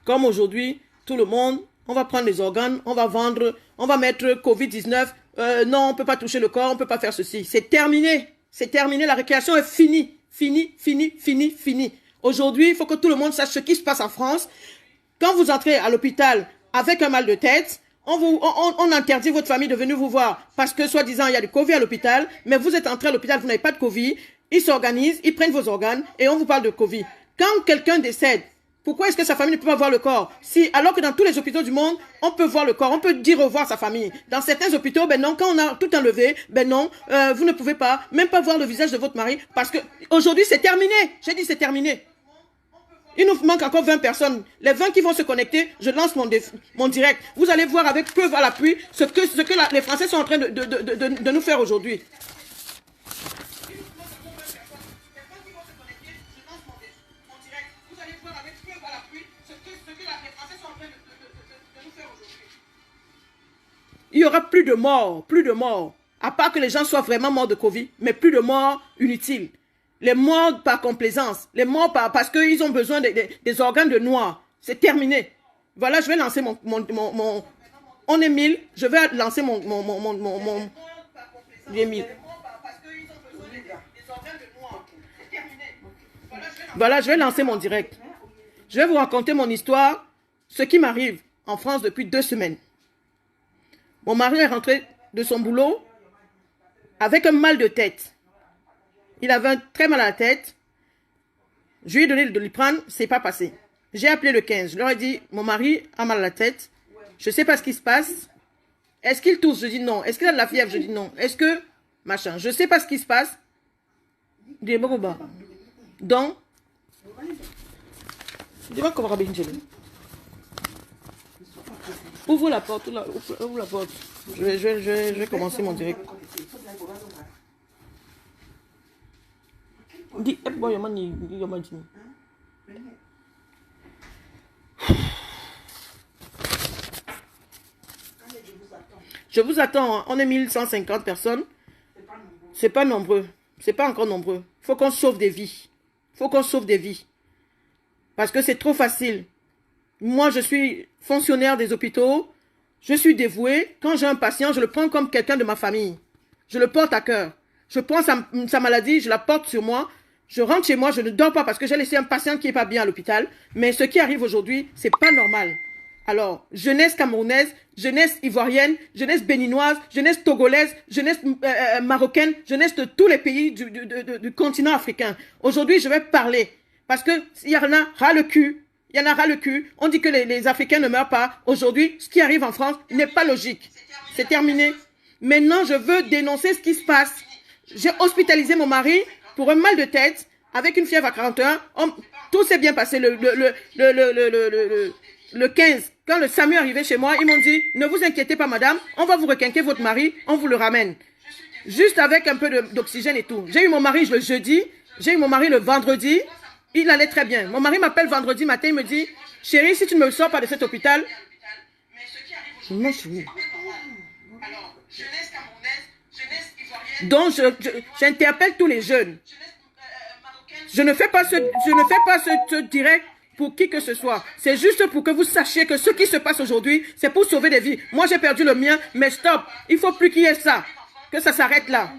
Comme aujourd'hui, tout le monde, on va prendre les organes, on va vendre, on va mettre Covid-19. Non, on ne peut pas toucher le corps, on ne peut pas faire ceci. C'est terminé. C'est terminé. La récréation est finie. Fini. Aujourd'hui, il faut que tout le monde sache ce qui se passe en France. Quand vous entrez à l'hôpital avec un mal de tête, on interdit votre famille de venir vous voir parce que, soi-disant, il y a du Covid à l'hôpital, mais vous êtes entré à l'hôpital, vous n'avez pas de Covid. Ils s'organisent, ils prennent vos organes et on vous parle de Covid. Quand quelqu'un décède, pourquoi est-ce que sa famille ne peut pas voir le corps? Alors que dans tous les hôpitaux du monde, on peut voir le corps, on peut dire au revoir à sa famille. Dans certains hôpitaux, ben non, quand on a tout enlevé, ben non, vous ne pouvez pas, même pas voir le visage de votre mari, parce que aujourd'hui c'est terminé. J'ai dit c'est terminé. Il nous manque encore 20 personnes. Les 20 qui vont se connecter, je lance mon direct. Vous allez voir avec preuve à l'appui ce que les Français sont en train de nous faire aujourd'hui. Il n'y aura plus de morts, à part que les gens soient vraiment morts de Covid, mais plus de morts inutiles. Les morts par complaisance, les morts parce qu'ils ont besoin des organes de noirs. C'est terminé. Voilà, je vais lancer on est 1000, je vais lancer j'ai 1000. Voilà, je vais lancer mon direct. Je vais vous raconter mon histoire, ce qui m'arrive en France depuis 2 semaines. Mon mari est rentré de son boulot avec un mal de tête. Il avait très mal à la tête. Je lui ai donné de lui prendre, c'est pas passé. J'ai appelé le 15. Je leur ai dit, mon mari a mal à la tête. Je ne sais pas ce qui se passe. Est-ce qu'il tousse? Je dis non. Est-ce qu'il a de la fièvre? Je dis non. Est-ce que... Machin. Je ne sais pas ce qui se passe. Donc... Ouvre la porte. Ouvre la porte. Je vais commencer mon direct. Je vous attends. On est 1150 personnes. C'est pas nombreux. C'est pas encore nombreux. Il faut qu'on sauve des vies. Il faut qu'on sauve des vies. Parce que c'est trop facile. Moi, je suis fonctionnaire des hôpitaux. Je suis dévoué. Quand j'ai un patient, je le prends comme quelqu'un de ma famille. Je le porte à cœur. Je prends sa maladie, je la porte sur moi. Je rentre chez moi, je ne dors pas parce que j'ai laissé un patient qui n'est pas bien à l'hôpital. Mais ce qui arrive aujourd'hui, c'est pas normal. Alors, jeunesse camerounaise, jeunesse ivoirienne, jeunesse béninoise, jeunesse togolaise, jeunesse marocaine, jeunesse de tous les pays du continent africain. Aujourd'hui, je vais parler parce qu'il y en a ras le cul. Il y en a ras le cul. On dit que les Africains ne meurent pas. Aujourd'hui, ce qui arrive en France n'est pas logique. C'est terminé. Maintenant, je veux dénoncer ce qui se passe. J'ai hospitalisé mon mari pour un mal de tête avec une fièvre à 41. Tout s'est bien passé le 15. Quand le SAMU est arrivé chez moi, ils m'ont dit, ne vous inquiétez pas madame, on va vous requinquer votre mari, on vous le ramène. Juste avec un peu d'oxygène et tout. J'ai eu mon mari le jeudi, j'ai eu mon mari le vendredi, il allait très bien. Mon mari m'appelle vendredi matin, il me dit, chérie, si tu ne me sors pas de cet hôpital... Non, chérie. Donc, j'interpelle tous les jeunes. Je ne fais pas ce direct pour qui que ce soit. C'est juste pour que vous sachiez que ce qui se passe aujourd'hui, c'est pour sauver des vies. Moi, j'ai perdu le mien, mais stop. Il ne faut plus qu'il y ait ça. Que ça s'arrête là.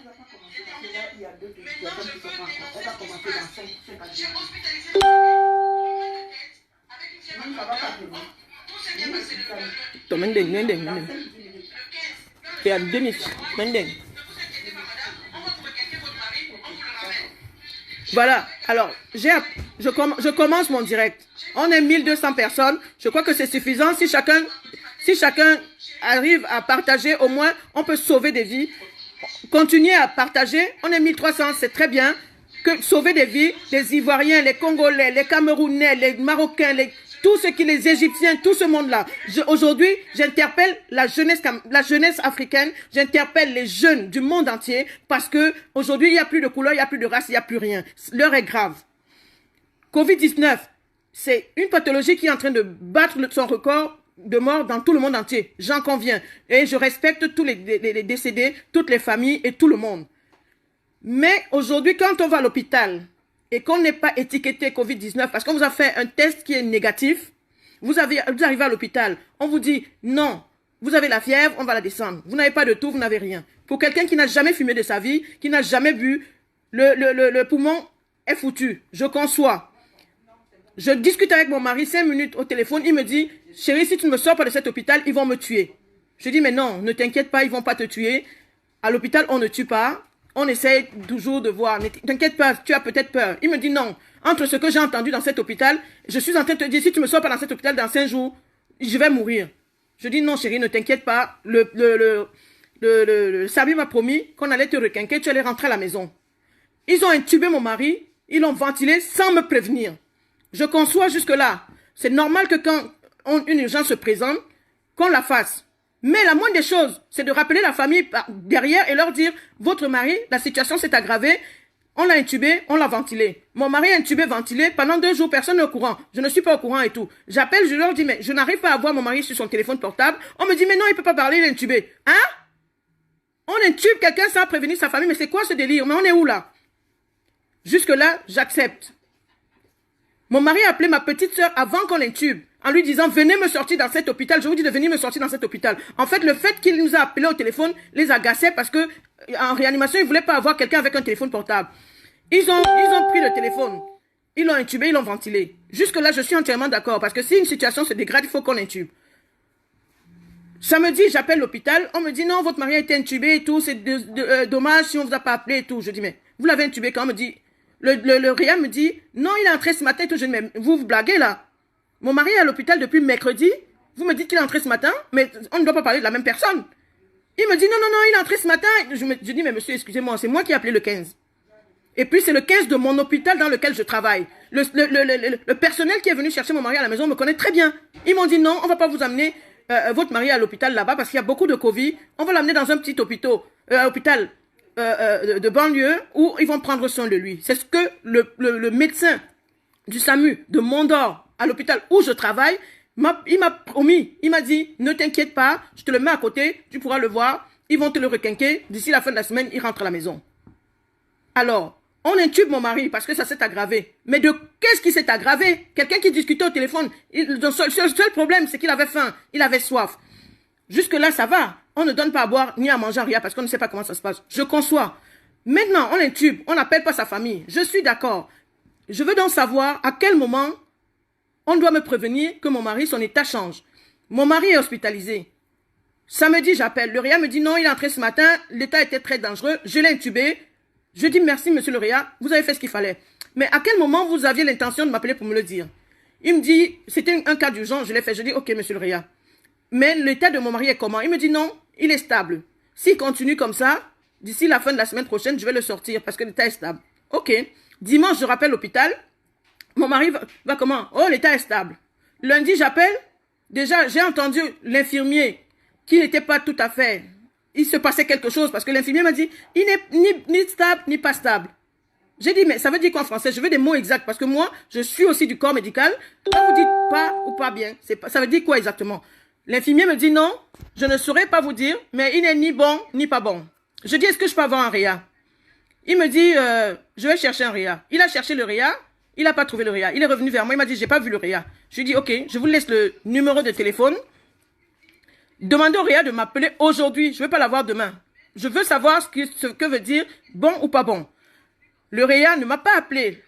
Voilà, alors, je commence mon direct. On est 1200 personnes. Je crois que c'est suffisant. Si chacun arrive à partager, au moins, on peut sauver des vies. Continuez à partager. On est 1300, c'est très bien. Que sauver des vies, les Ivoiriens, les Congolais, les Camerounais, les Marocains, tous ceux qui, les Égyptiens, tout ce monde-là. Aujourd'hui, j'interpelle la jeunesse africaine, j'interpelle les jeunes du monde entier parce que aujourd'hui, il n'y a plus de couleur, il n'y a plus de race, il n'y a plus rien. L'heure est grave. Covid-19, c'est une pathologie qui est en train de battre son record de morts dans tout le monde entier. J'en conviens. Et je respecte tous les décédés, toutes les familles et tout le monde. Mais aujourd'hui, quand on va à l'hôpital et qu'on n'est pas étiqueté Covid-19 parce qu'on vous a fait un test qui est négatif, vous arrivez à l'hôpital, on vous dit non, vous avez la fièvre, on va la descendre. Vous n'avez pas de tout, vous n'avez rien. Pour quelqu'un qui n'a jamais fumé de sa vie, qui n'a jamais bu, le poumon est foutu. Je conçois. Je discute avec mon mari 5 minutes au téléphone, il me dit, chérie, si tu ne me sors pas de cet hôpital, ils vont me tuer. Je dis, mais non, ne t'inquiète pas, ils ne vont pas te tuer. À l'hôpital, on ne tue pas. On essaie toujours de voir. Ne t'inquiète pas, tu as peut-être peur. Il me dit non. Entre ce que j'ai entendu dans cet hôpital, je suis en train de te dire, si tu me sors pas dans cet hôpital dans 5 jours, je vais mourir. Je dis non, chérie, ne t'inquiète pas. Le Sabi m'a promis qu'on allait te requinquer, tu allais rentrer à la maison. Ils ont intubé mon mari, ils l'ont ventilé sans me prévenir. Je conçois jusque-là. C'est normal que quand une urgence se présente, qu'on la fasse. Mais la moindre des choses, c'est de rappeler la famille derrière et leur dire, votre mari, la situation s'est aggravée, on l'a intubé, on l'a ventilé. Mon mari est intubé, ventilé, pendant 2 jours, personne n'est au courant. Je ne suis pas au courant et tout. J'appelle, je leur dis, mais je n'arrive pas à voir mon mari sur son téléphone portable. On me dit, mais non, il ne peut pas parler, il est intubé. Hein? On intube quelqu'un sans prévenir sa famille, mais c'est quoi ce délire? Mais on est où là? Jusque-là, j'accepte. Mon mari a appelé ma petite sœur avant qu'on l'intube, en lui disant, venez me sortir dans cet hôpital. Je vous dis de venir me sortir dans cet hôpital. En fait, le fait qu'il nous a appelés au téléphone les agaçait parce que en réanimation, ils ne voulaient pas avoir quelqu'un avec un téléphone portable. Ils ont pris le téléphone. Ils l'ont intubé, ils l'ont ventilé. Jusque-là, je suis entièrement d'accord parce que si une situation se dégrade, il faut qu'on intube. Samedi, j'appelle l'hôpital. On me dit, non, votre mari a été intubé et tout. C'est dommage si on ne vous a pas appelé et tout. Je dis, mais vous l'avez intubé quand? On me dit... Le réa me dit, non, il est entré ce matin et tout. Je dis, mais vous blaguez là. Mon mari est à l'hôpital depuis mercredi. Vous me dites qu'il est entré ce matin, mais on ne doit pas parler de la même personne. Il me dit, non, non, non, il est entré ce matin. Je dis, mais monsieur, excusez-moi, c'est moi qui ai appelé le 15. Et puis, c'est le 15 de mon hôpital dans lequel je travaille. Le personnel qui est venu chercher mon mari à la maison me connaît très bien. Ils m'ont dit, non, on ne va pas vous amener votre mari à l'hôpital là-bas parce qu'il y a beaucoup de Covid. On va l'amener dans un petit hôpital de banlieue où ils vont prendre soin de lui. C'est ce que le médecin du SAMU de Mondor à l'hôpital où je travaille, il m'a promis, il m'a dit, ne t'inquiète pas, je te le mets à côté, tu pourras le voir, ils vont te le requinquer, d'ici la fin de la semaine, il rentre à la maison. Alors, on intube mon mari parce que ça s'est aggravé. Mais de qu'est-ce qui s'est aggravé? Quelqu'un qui discutait au téléphone, le seul problème, c'est qu'il avait faim, il avait soif. Jusque-là, ça va. On ne donne pas à boire ni à manger, rien, parce qu'on ne sait pas comment ça se passe. Je conçois. Maintenant, on intube, on n'appelle pas sa famille. Je suis d'accord. Je veux donc savoir à quel moment on doit me prévenir que mon mari, son état change. Mon mari est hospitalisé. Samedi, j'appelle. Le réa me dit non, il est entré ce matin, l'état était très dangereux, je l'ai intubé. Je dis merci, monsieur le réa, vous avez fait ce qu'il fallait. Mais à quel moment vous aviez l'intention de m'appeler pour me le dire? Il me dit, c'était un cas d'urgence, je l'ai fait. Je dis, ok, monsieur le réa. Mais l'état de mon mari est comment? Il me dit non, il est stable. S'il continue comme ça, d'ici la fin de la semaine prochaine, je vais le sortir parce que l'état est stable. Ok. Dimanche, je rappelle l'hôpital. Mon mari va comment? Oh, l'état est stable. Lundi, j'appelle. Déjà, j'ai entendu l'infirmier qui n'était pas tout à fait... Il se passait quelque chose parce que l'infirmier m'a dit, il n'est ni stable, ni pas stable. J'ai dit, mais ça veut dire quoi en français? Je veux des mots exacts parce que moi, je suis aussi du corps médical. Quand vous dites pas ou pas bien, ça veut dire quoi exactement? L'infirmier me dit non, je ne saurais pas vous dire, mais il n'est ni bon, ni pas bon. Je dis, est-ce que je peux avoir un réa? Il me dit, je vais chercher un réa. Il a cherché le réa, il n'a pas trouvé le réa. Il est revenu vers moi, il m'a dit, j'ai pas vu le réa. Je lui dis, ok, je vous laisse le numéro de téléphone. Demandez au réa de m'appeler aujourd'hui. Je ne veux pas l'avoir demain. Je veux savoir ce que veut dire bon ou pas bon. Le réa ne m'a pas appelé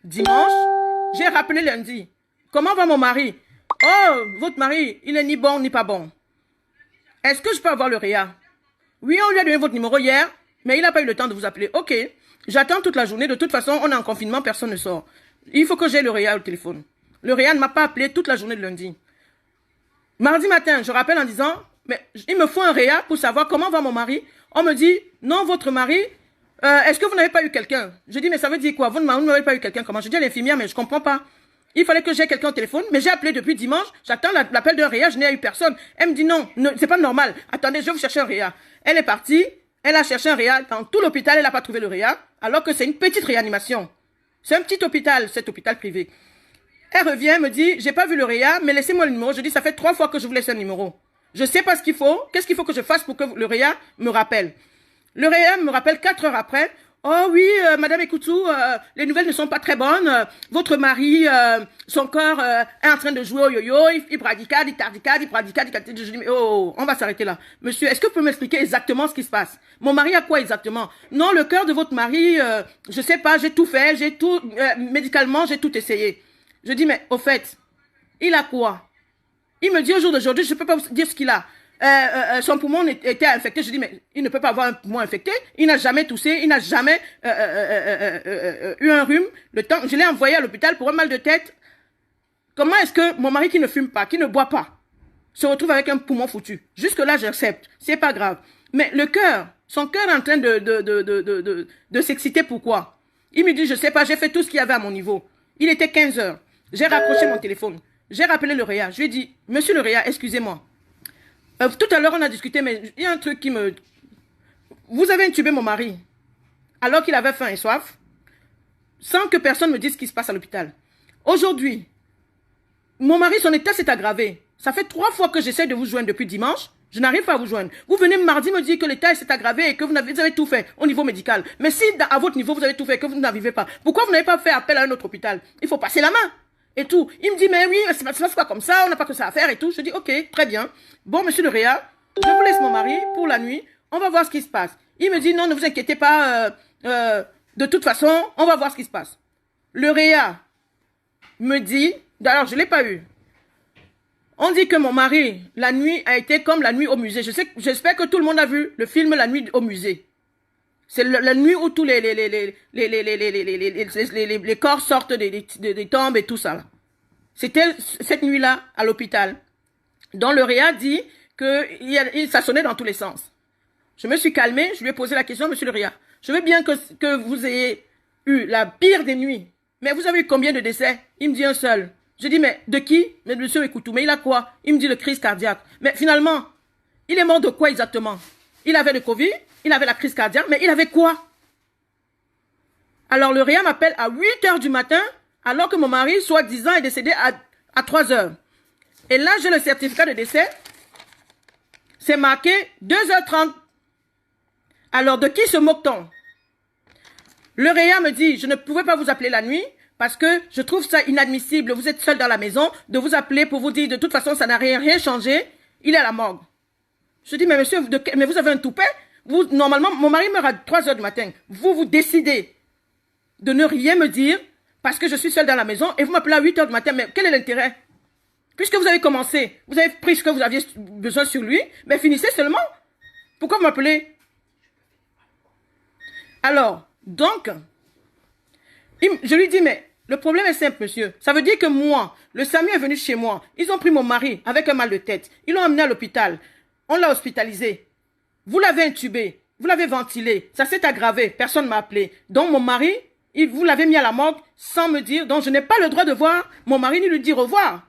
dimanche. J'ai rappelé lundi. Comment va mon mari? Oh, votre mari, il est ni bon ni pas bon. Est-ce que je peux avoir le réa? Oui, on lui a donné votre numéro hier, mais il n'a pas eu le temps de vous appeler. Ok, j'attends toute la journée. De toute façon, on est en confinement, personne ne sort. Il faut que j'aie le réa au téléphone. Le réa ne m'a pas appelé toute la journée de lundi. Mardi matin, je rappelle en disant, mais il me faut un réa pour savoir comment va mon mari. On me dit, non, votre mari, est-ce que vous n'avez pas eu quelqu'un? Je dis, mais ça veut dire quoi? Vous n'avez pas eu quelqu'un? Comment? Je dis à l'infirmière, mais je comprends pas. Il fallait que j'aie quelqu'un au téléphone, mais j'ai appelé depuis dimanche, j'attends l'appel d'un réa, je n'ai eu personne. Elle me dit, non, c'est pas normal. Attendez, je vais vous chercher un réa. Elle est partie, elle a cherché un réa dans tout l'hôpital, elle n'a pas trouvé le réa, alors que c'est une petite réanimation. C'est un petit hôpital, cet hôpital privé. Elle revient, me dit, j'ai pas vu le Réa, mais laissez-moi le numéro. Je dis, ça fait 3 fois que je vous laisse un numéro. Je sais pas ce qu'il faut. Qu'est-ce qu'il faut que je fasse pour que le Réa me rappelle? Le Réa me rappelle 4 heures après. Oh oui, Madame Ekoutou, les nouvelles ne sont pas très bonnes. Votre mari, son corps est en train de jouer au yo-yo. Il bradicade, il tardicade, il bradicade, je dis, mais oh, on va s'arrêter là. Monsieur, est-ce que vous pouvez m'expliquer exactement ce qui se passe? Mon mari a quoi exactement? Non, le cœur de votre mari, je sais pas, j'ai tout fait, j'ai tout, médicalement, j'ai tout essayé. Je dis, mais au fait, il a quoi? Il me dit au jour d'aujourd'hui, je ne peux pas vous dire ce qu'il a. Son poumon était infecté. Je dis, mais il ne peut pas avoir un poumon infecté. Il n'a jamais toussé, il n'a jamais eu un rhume. Je l'ai envoyé à l'hôpital pour un mal de tête. Comment est-ce que mon mari qui ne fume pas, qui ne boit pas, se retrouve avec un poumon foutu? Jusque-là, j'accepte. C'est pas grave. Mais le cœur, son cœur est en train de s'exciter. Pourquoi? Il me dit, je sais pas, j'ai fait tout ce qu'il y avait à mon niveau. Il était 15 heures. J'ai raccroché mon téléphone. J'ai rappelé le Réa. Je lui ai dit, monsieur le Réa, excusez-moi. Tout à l'heure, on a discuté, mais il y a un truc qui me... Vous avez intubé mon mari, alors qu'il avait faim et soif, sans que personne me dise ce qui se passe à l'hôpital. Aujourd'hui, mon mari, son état s'est aggravé. Ça fait 3 fois que j'essaie de vous joindre depuis dimanche. Je n'arrive pas à vous joindre. Vous venez mardi me dire que l'état s'est aggravé et que vous avez tout fait au niveau médical. Mais si à votre niveau, vous avez tout fait et que vous n'arrivez pas, pourquoi vous n'avez pas fait appel à un autre hôpital? Il faut passer la main. Et tout. Il me dit, mais oui, c'est pas comme ça, on n'a pas que ça à faire et tout. Je dis, ok, très bien. Bon, monsieur le Réa, je vous laisse mon mari pour la nuit. On va voir ce qui se passe. Il me dit, non, ne vous inquiétez pas. De toute façon, on va voir ce qui se passe. Le Réa me dit, d'ailleurs, je ne l'ai pas eu. On dit que mon mari, la nuit, a été comme la nuit au musée. J'espère que tout le monde a vu le film La nuit au musée. C'est la nuit où tous les corps sortent des tombes et tout ça. C'était cette nuit-là à l'hôpital. Donc le Réa dit que ça sonnait dans tous les sens. Je me suis calmée, je lui ai posé la question, monsieur le Réa. Je veux bien que vous ayez eu la pire des nuits. Mais vous avez eu combien de décès? Il me dit un seul. Je dis, mais de qui? Mais monsieur Ekoutou, mais il a quoi? Il me dit le crise cardiaque. Mais finalement, il est mort de quoi exactement? Il avait le Covid, il avait la crise cardiaque, mais il avait quoi? Alors le Réa m'appelle à 8 heures du matin, alors que mon mari, soi-disant, est décédé à 3 heures. Et là, j'ai le certificat de décès. C'est marqué 2h30. Alors, de qui se moque-t-on? Le Réa me dit, je ne pouvais pas vous appeler la nuit parce que je trouve ça inadmissible. Vous êtes seul dans la maison, de vous appeler pour vous dire, de toute façon, ça n'a rien changé. Il est à la morgue. Je dis, mais monsieur, mais vous avez un toupet? Normalement, mon mari meurt à 3 heures du matin. Vous décidez de ne rien me dire parce que je suis seule dans la maison et vous m'appelez à 8 heures du matin. Mais quel est l'intérêt? Puisque vous avez commencé, vous avez pris ce que vous aviez besoin sur lui, mais finissez seulement. Pourquoi vous m'appelez? Alors, donc, je lui dis, mais le problème est simple, monsieur. Ça veut dire que moi, le SAMU est venu chez moi. Ils ont pris mon mari avec un mal de tête. Ils l'ont amené à l'hôpital. On l'a hospitalisé. Vous l'avez intubé. Vous l'avez ventilé. Ça s'est aggravé. Personne ne m'a appelé. Donc, mon mari, vous l'avez mis à la morgue sans me dire. Donc, je n'ai pas le droit de voir mon mari ni lui dire au revoir.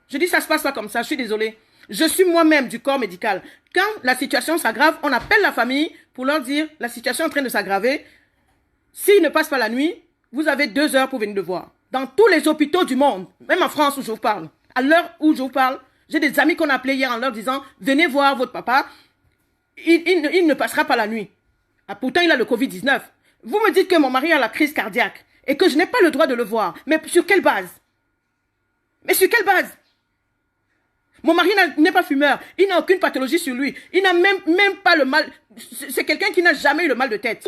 Je dis, ça se passe pas comme ça. Je suis désolée. Je suis moi-même du corps médical. Quand la situation s'aggrave, on appelle la famille pour leur dire, la situation est en train de s'aggraver. S'il ne passe pas la nuit, vous avez 2 heures pour venir le voir. Dans tous les hôpitaux du monde, même en France où je vous parle, à l'heure où je vous parle, j'ai des amis qu'on a appelés hier en leur disant, venez voir votre papa, il ne passera pas la nuit. Ah, pourtant, il a le Covid-19. Vous me dites que mon mari a la crise cardiaque et que je n'ai pas le droit de le voir. Mais sur quelle base? Mais sur quelle base? Mon mari n'est pas fumeur. Il n'a aucune pathologie sur lui. Il n'a même pas le mal. C'est quelqu'un qui n'a jamais eu le mal de tête.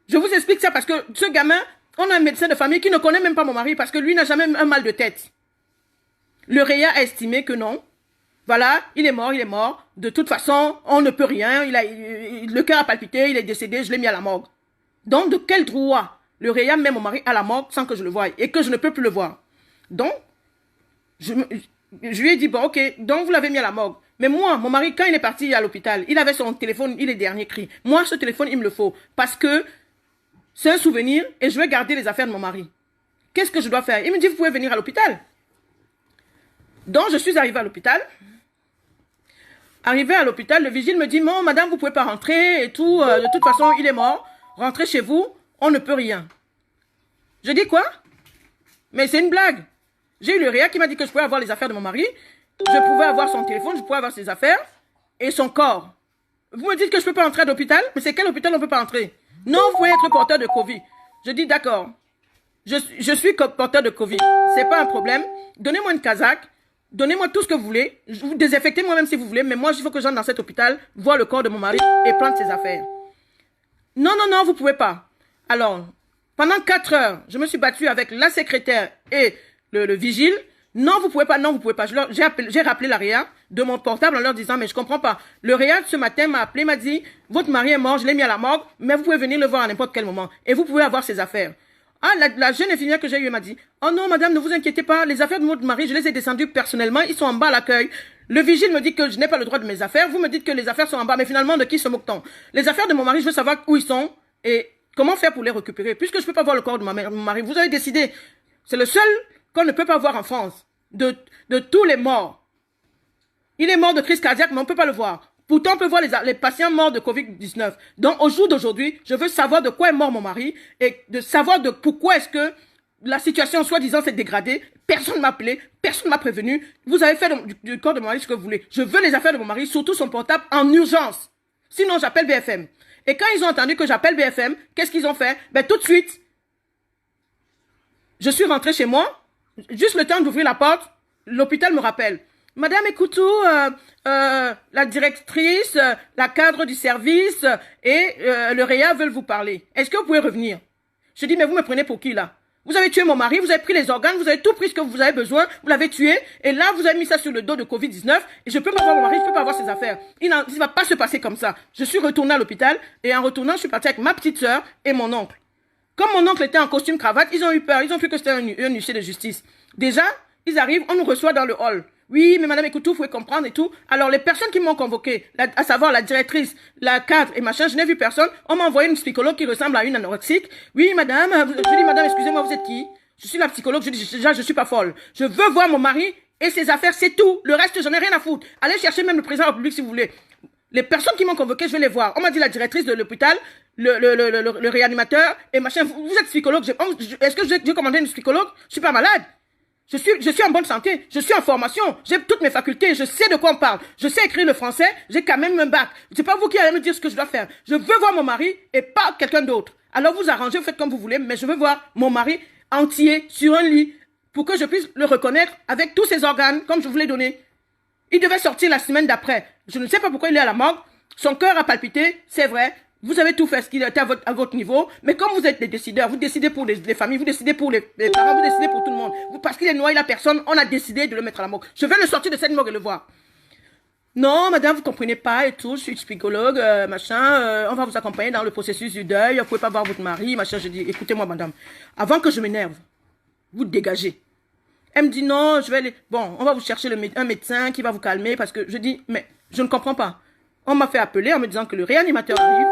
Je vous explique ça parce que ce gamin, on a un médecin de famille qui ne connaît même pas mon mari parce que lui n'a jamais un mal de tête. Le Réa a estimé que non. Voilà, il est mort, il est mort. De toute façon, on ne peut rien. Le cœur a palpité, il est décédé, je l'ai mis à la morgue. Donc, de quel droit le Réa met mon mari à la morgue sans que je le voie et que je ne peux plus le voir? Donc, je lui ai dit, bon, ok, donc vous l'avez mis à la morgue. Mais moi, mon mari, quand il est parti à l'hôpital, il avait son téléphone, il est dernier cri. Moi, ce téléphone, il me le faut. Parce que c'est un souvenir et je vais garder les affaires de mon mari. Qu'est-ce que je dois faire? Il me dit, vous pouvez venir à l'hôpital. Donc, je suis arrivée à l'hôpital. Arrivé à l'hôpital, le vigile me dit, non, madame, vous ne pouvez pas rentrer et tout. De toute façon, il est mort. Rentrez chez vous, on ne peut rien. Je dis quoi? Mais c'est une blague. J'ai eu le réa qui m'a dit que je pouvais avoir les affaires de mon mari. Je pouvais avoir son téléphone, je pouvais avoir ses affaires et son corps. Vous me dites que je ne peux pas entrer à l'hôpital? Mais c'est quel hôpital on ne peut pas entrer? Non, vous pouvez être porteur de Covid. Je dis d'accord. Je suis porteur de Covid. C'est pas un problème. Donnez-moi une casaque. Donnez-moi tout ce que vous voulez. Vous désinfectez moi-même si vous voulez. Mais moi, il faut que j'entre dans cet hôpital, voir le corps de mon mari et prendre ses affaires. Non, non, non, vous pouvez pas. Alors, pendant 4 heures, je me suis battue avec la secrétaire et le vigile. Non, vous pouvez pas, non, vous pouvez pas. J'ai rappelé la réa de mon portable en leur disant, mais je comprends pas. Le réa, ce matin, m'a appelé, m'a dit, votre mari est mort, je l'ai mis à la morgue, mais vous pouvez venir le voir à n'importe quel moment. Et vous pouvez avoir ses affaires. Ah, la jeune infirmière que j'ai eue m'a dit, oh non, madame, ne vous inquiétez pas, les affaires de votre mari, je les ai descendues personnellement, ils sont en bas à l'accueil. Le vigile me dit que je n'ai pas le droit de mes affaires, vous me dites que les affaires sont en bas, mais finalement, de qui se moque-t-on? Les affaires de mon mari, je veux savoir où ils sont et comment faire pour les récupérer, puisque je ne peux pas voir le corps de mon mari. Vous avez décidé, c'est le seul qu'on ne peut pas voir en France. De tous les morts. Il est mort de crise cardiaque, mais on ne peut pas le voir. Pourtant, on peut voir les patients morts de Covid-19. Donc, au jour d'aujourd'hui, je veux savoir de quoi est mort mon mari et de savoir de pourquoi est-ce que la situation, soi-disant, s'est dégradée. Personne ne m'a appelé, personne ne m'a prévenu. Vous avez fait du corps de mon mari ce que vous voulez. Je veux les affaires de mon mari, surtout son portable, en urgence. Sinon, j'appelle BFM. Et quand ils ont entendu que j'appelle BFM, qu'est-ce qu'ils ont fait? Ben, tout de suite, je suis rentrée chez moi. Juste le temps d'ouvrir la porte, l'hôpital me rappelle. Madame Ekoutou, la directrice, la cadre du service et le réa veulent vous parler. Est-ce que vous pouvez revenir? Je dis, mais vous me prenez pour qui là? Vous avez tué mon mari, vous avez pris les organes, vous avez tout pris ce que vous avez besoin, vous l'avez tué, et là vous avez mis ça sur le dos de Covid-19, et je peux pas voir mon mari, je peux pas avoir ses affaires. Il ne va pas se passer comme ça. Je suis retournée à l'hôpital, et en retournant, je suis partie avec ma petite sœur et mon oncle. Comme mon oncle était en costume cravate, ils ont eu peur. Ils ont cru que c'était un huissier de justice. Déjà, ils arrivent, on nous reçoit dans le hall. Oui, mais madame Ekoutou, vous pouvez comprendre et tout. Alors, les personnes qui m'ont convoqué, à savoir la directrice, la cadre et machin, je n'ai vu personne. On m'a envoyé une psychologue qui ressemble à une anorexique. Oui, madame, je dis, madame, excusez-moi, vous êtes qui? Je suis la psychologue, je dis, déjà, je suis pas folle. Je veux voir mon mari et ses affaires, c'est tout. Le reste, j'en ai rien à foutre. Allez chercher même le président de la République si vous voulez. Les personnes qui m'ont convoqué, je vais les voir. On m'a dit la directrice de l'hôpital, le réanimateur et machin. Vous êtes psychologue. Est-ce que j'ai commandé une psychologue? Je suis pas malade. Je suis en bonne santé. Je suis en formation. J'ai toutes mes facultés. Je sais de quoi on parle. Je sais écrire le français. J'ai quand même un bac. C'est pas vous qui allez me dire ce que je dois faire. Je veux voir mon mari et pas quelqu'un d'autre. Alors vous arrangez, vous faites comme vous voulez, mais je veux voir mon mari entier sur un lit pour que je puisse le reconnaître avec tous ses organes comme je vous l'ai donné. Il devait sortir la semaine d'après. Je ne sais pas pourquoi il est à la morgue. Son cœur a palpité, c'est vrai. Vous avez tout fait ce qu'il était à votre niveau. Mais comme vous êtes des décideurs, vous décidez pour les familles, vous décidez pour les parents, vous décidez pour tout le monde. Parce qu'il est noyé la personne, on a décidé de le mettre à la morgue. Je vais le sortir de cette morgue et le voir. Non, madame, vous comprenez pas et tout. Je suis psychologue, machin. On va vous accompagner dans le processus du deuil. Vous pouvez pas voir votre mari, machin. Je dis, écoutez-moi, madame. Avant que je m'énerve, vous dégagez. Elle me dit non, je vais aller... Bon, on va vous chercher un médecin qui va vous calmer parce que je dis, mais je ne comprends pas. On m'a fait appeler en me disant que le réanimateur arrive,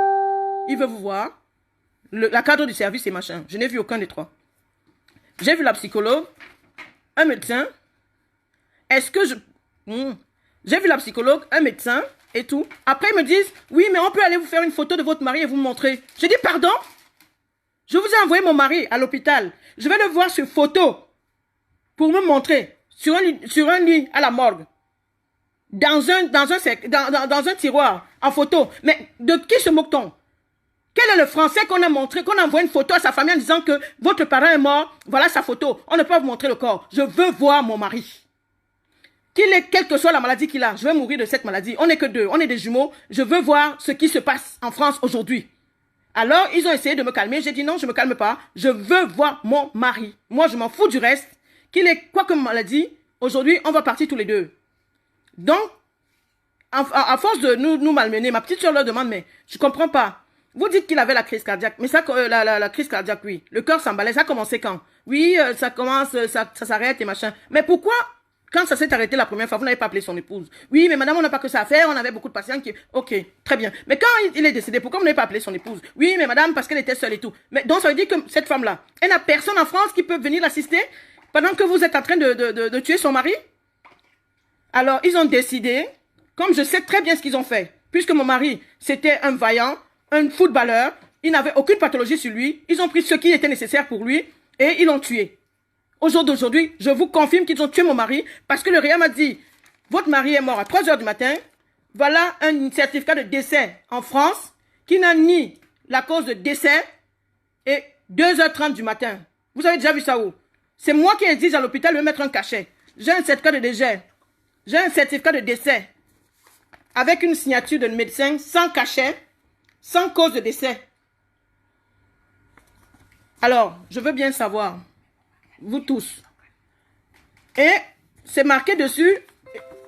il veut vous voir, la cadre du service et machin. Je n'ai vu aucun des trois. J'ai vu la psychologue, un médecin. Est-ce que je... J'ai vu la psychologue, un médecin et tout. Après, ils me disent, oui, mais on peut aller vous faire une photo de votre mari et vous me montrer. Je dis, pardon? Je vous ai envoyé mon mari à l'hôpital. Je vais le voir sur photo. Pour me montrer sur un lit à la morgue, dans un tiroir, en photo. Mais de qui se moque-t-on? Quel est le français qu'on a montré, qu'on envoie une photo à sa famille en disant que votre parent est mort, voilà sa photo. On ne peut pas vous montrer le corps. Je veux voir mon mari. Quelle que soit la maladie qu'il a, je vais mourir de cette maladie. On n'est que deux, on est des jumeaux. Je veux voir ce qui se passe en France aujourd'hui. Alors, ils ont essayé de me calmer. J'ai dit non, je ne me calme pas. Je veux voir mon mari. Moi, je m'en fous du reste. Qu'il est quoi comme maladie, aujourd'hui, on va partir tous les deux. Donc, à force de nous malmener, ma petite soeur leur demande, mais je comprends pas. Vous dites qu'il avait la crise cardiaque, mais ça, la crise cardiaque, oui. Le cœur s'emballait, ça a commencé quand? Oui, ça commence, ça s'arrête et machin. Mais pourquoi, quand ça s'est arrêté la première fois, vous n'avez pas appelé son épouse? Oui, mais madame, on n'a pas que ça à faire, on avait beaucoup de patients qui... Ok, très bien. Mais quand il est décédé, pourquoi vous n'avez pas appelé son épouse? Oui, mais madame, parce qu'elle était seule et tout. Mais donc, ça veut dire que cette femme-là, elle n'a personne en France qui peut venir l'assister pendant que vous êtes en train de tuer son mari? Alors, ils ont décidé, comme je sais très bien ce qu'ils ont fait, puisque mon mari, c'était un vaillant, un footballeur, il n'avait aucune pathologie sur lui, ils ont pris ce qui était nécessaire pour lui et ils l'ont tué. Au jour d'aujourd'hui, je vous confirme qu'ils ont tué mon mari parce que le réa m'a dit, votre mari est mort à 3 h du matin. Voilà un certificat de décès en France qui n'a ni la cause de décès et 2 h 30 du matin. Vous avez déjà vu ça où? C'est moi qui exige à l'hôpital de me mettre un cachet. J'ai un certificat de décès. J'ai un certificat de décès avec une signature de médecin sans cachet, sans cause de décès. Alors, je veux bien savoir, vous tous. Et c'est marqué dessus,